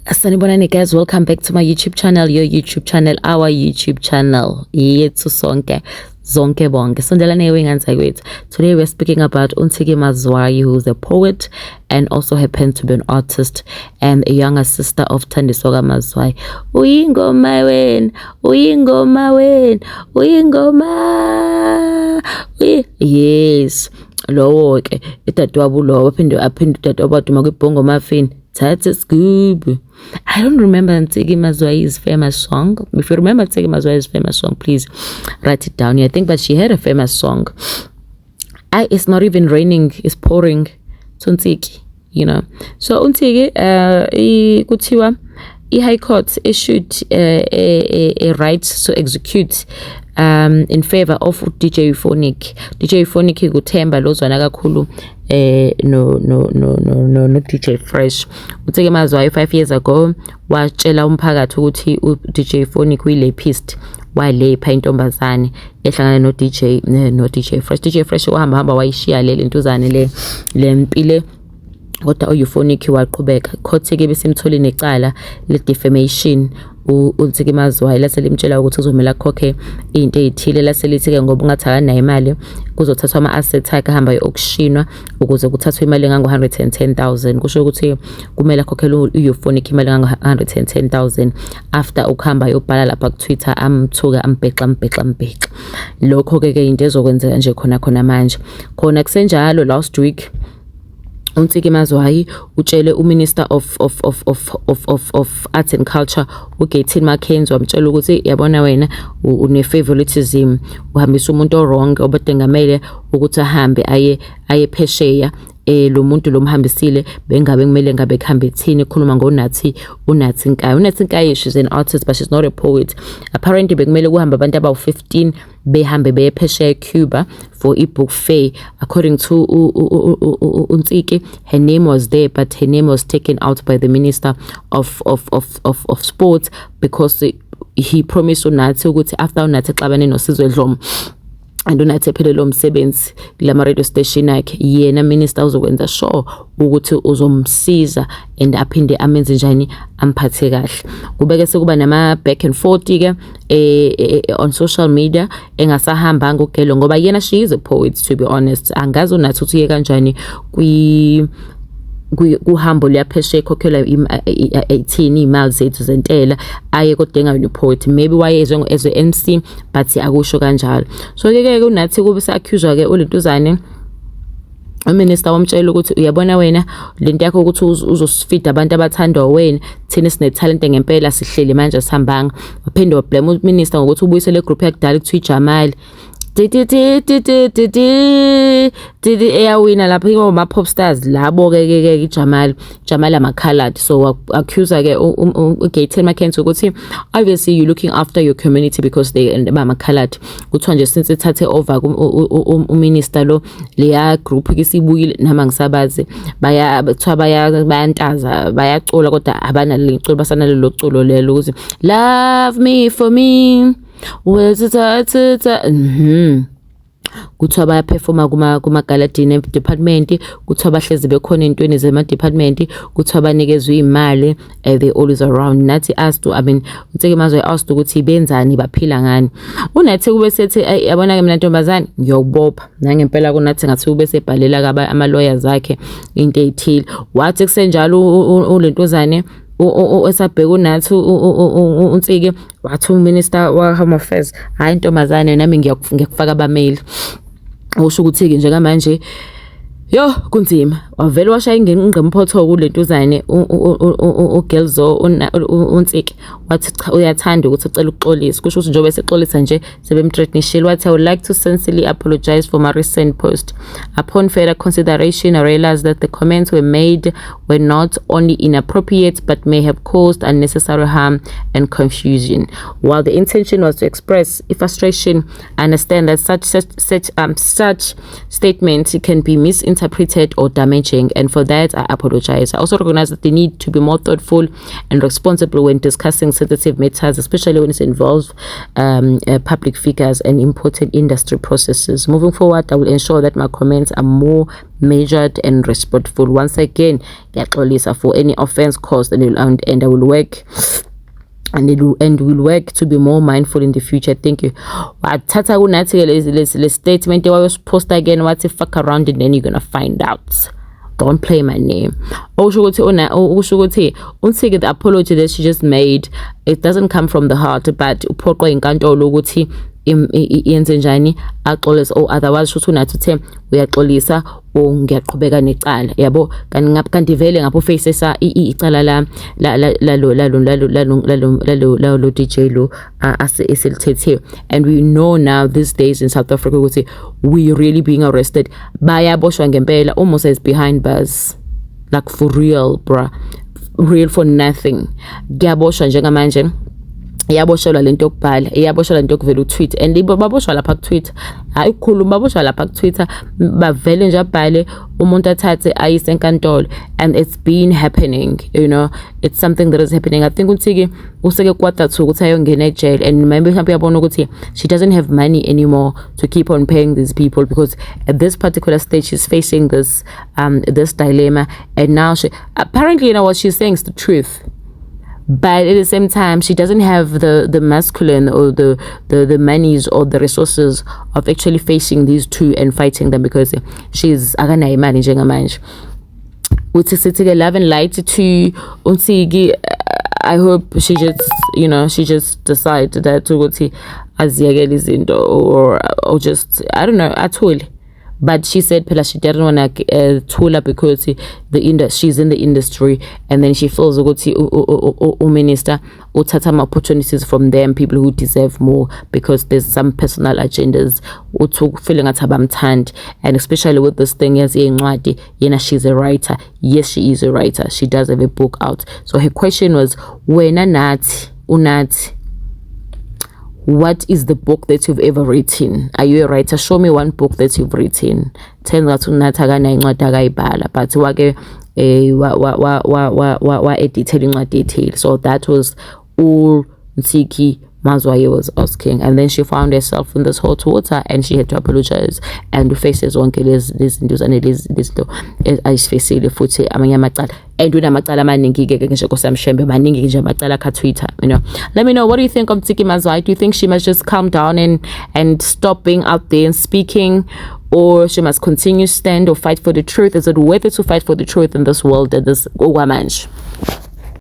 Sanibonani guys, welcome back to my YouTube channel, your YouTube channel, our YouTube channel. Yethu sonke, zonke bonke. Sondelani wengani kwethu. Today we're speaking about Untiki Mazwai, who's a poet and also happens to be an artist and a younger sister of Thandiswa Mazwai. Uyingoma wen, uyingoma wen, uyingoma. Yes. Lo ke itadwabu lo aphinde utadwaba duma kwibhongo muffin. That's a scoop. I don't remember Ntiki Mazwai's famous song. If you remember Ntiki Mazwai's famous song, please write it down. I think, but she had a famous song. It's not even raining, it's pouring. So Ntiki, you know. So Untiki, kuthiwa High Court issued a right to execute in favor of DJ Euphonic. DJ Euphonic ikuthemba lozwana kakhulu no DJ Fresh. Untiki Mazwai 5 years ago watshela umphakathi ukuthi DJ Euphonic uyilepist walepha intombazane ehlangana no DJ Fresh. DJ Fresh uhamba wayishiya le ntuzane le mpile kodwa Euphonic waqhubeka. Court ke besimtholi necala le defamation. Untiki Mazwai laselimtshela ukuthi uzomela khokhe into ezithile, laselithi ke ngoba ungathakana imali kuzothathwa ama assets akhe ahamba auctionwa ukuze kuthathwe imali engango 110,000. kusho ukuthi kumele akhokhele uEuphonic imali engango 110,000 after ukuhamba yobhala lapha ku Twitter amthuka ambhexa. Lokho ke into ezokwenzeka nje khona manje. Khona kusenjalo last week Untiki Mazwai utshele uMinister of Arts and Culture uGayton McKenzie wamtshela ukuthi yabona wena une favoritism, uhambisa umuntu wrong obadengamele ukuthi ahambe aye phesheya. Lo muntu lomhambisile bengabe kumele ngabe kuhambe ethini ekhuluma ngoNathi Nkayi. She's an artist but she's not a poet. Apparently bekumele kuhamba abantu abawu-15 behambe beye phesheya Cuba for a-book fair. According to Untiki, her name was there but her name was taken out by the Minister of Sports because he promised uNathi ukuthi after uNathi xabane noSizwe Dlomo and uNathi ephelele umsebenzi lama radio station yakhe, yena minister uzokwenza sure ukuthi uzomsiza and aphinde amenze njani amphathe kahle. Kubeke sekuba nama back and forth ke on social media engasahamba ngogelo ngoba yena she is a poet, to be honest. Angazi uNathi uthi kanjani kuhambo liyaphesheya khokhelwa 18 imali zethu zentela aye kodwa engabe poet, maybe wayezwe as a MC but akusho kanjalo. So ke uNathi kube sa-accuse ke ulentuzane uMinister wamtshela ukuthi uyabona wena lento yakho ukuthi uzosifida abantu abathandwa wena, thina sine talent ngempela sihleli manje sihambanga. Waphinde wablame uMinister ngokuthi ubuyisele igroup yakudala ukuthi uJamal eyawina lapha ngoma pop stars labo ke Jamal amakhaladi. So accuse ke uGayton McKenzie ukuthi obviously you looking after your community because they amakhaladi. Kuthiwa nje since ethathe over uMinister lo leya group ke sibuyile nama ngisabazi bayantaza bayacula kodwa abana leculo basanalo loculo lelo ukuthi love me for me kuthiwa bayaperforma kuma-galadine department, kuthiwa bahlezi bekhona entweni zema-department, kuthiwa banikezwe imali, they always around. Nathi asked Untiki Mazwai asked ukuthi benzani baphila ngani. uNathi kube sethi yabona ke mina ntombazane ngiyokubopha nangempela kuNathi ngathi ube sebhalela ama-lawyers akhe into ethile. Wathi kusenjalo ulentuzane esabheka uNathi uNtiki wathi uMinister wa-Home Affairs, hayi ntombazane nami ngiyakufaka abameli. Usho ukuthi ke njengamanje yo kunzima. Wavele washaya ingqemphotho kulentuzane uGelzo uNtiki wathi cha uyathanda ukuthi ucela ukuxolisa. Kusho ukuthi njengoba esexolisa nje sebemthreatenishile. Wathi I would like to sincerely apologize for my recent post. Upon further consideration, I realized that the comments made were not only inappropriate but may have caused unnecessary harm and confusion. While the intention was to express frustration, I understand that such statements can be misinterpreted misinterpreted or damaging, and for that I apologize. I also recognize that they need to be more thoughtful and responsible when discussing sensitive matters, especially when it involves public figures and important industry processes. Moving forward, I will ensure that my comments are more measured and respectful. Once again, ngiyaxolisa for any offense caused, and I will work we'll work to be more mindful in the future. Thank you. Wathatha kunathi le statement was post again, what if fuck around and then you're gonna find out. Don't play my name. The apology that she just made, it doesn't come from the heart, but uphoqwa inkantolo ukuthi yenze njani axolisa, or otherwise shothi unathi uthe uyaxolisa or ngiyaqhubeka necala, yabo kanti vele ngapho facesa icala la DJ lo aselithethe. And we know now these days in South Africa ukuthi we really being arrested, bayaboshwa ngempela, almost as behind bars, like for real, bruh, real for nothing. Kuyaboshwa njengamanje, iyaboshelwa lento yokubhala, iyaboshelwa lento yokuvela utweet, and baboshwa lapha ku-Twitter, hayi ukukhuluma, baboshwa lapha ku-Twitter, bavele nje abhale, umuntu athathe ayise enkantolo. And it's been happening, you know, it's something that is happening. I think useke kwathathu ukuthi ayongena ejele, and maybe mhlawumbe uyabona ukuthi she doesn't have money anymore to keep on paying these people, because at this particular stage she's facing this dilemma, and now she apparently, you know, what she's saying is the truth. But at the same time, she doesn't have the masculine or the monies or the resources of actually facing these two and fighting them, because she's akanayo imali njengamanje. Uthi sithi love and light to unsigi. I hope she just decided that ukuthi aziyekele izinto, or just, I don't know, athule. But she said she didn't want to tula because she's in the industry, and then she feels ukuthi minister uthatha opportunities from them, people who deserve more, because there's some personal agendas feeling at abamthandi. And especially with this thing as incwadi, she's a writer. Yes, she is a writer. She does have a book out. So her question was, wena unathi, what is the book that you've ever written? Are you a writer? Show me one book that you've written. Tell me but wa editing detail. So that was all Nsiki Mazwayo was asking. And then she found herself in this hot water, and she had to apologize and faces on this ayisifisile futhi amanye amacala, and unamacala amaningi ke ngisho kosamshembe maningi nje amacala ka Twitter, you know. Let me know, what do you think of Nsiki Mazwayo? Do you think she must just calm down and stop being out there and speaking, or she must continue stand or fight for the truth? Is it worth it to fight for the truth in this world, that this woman?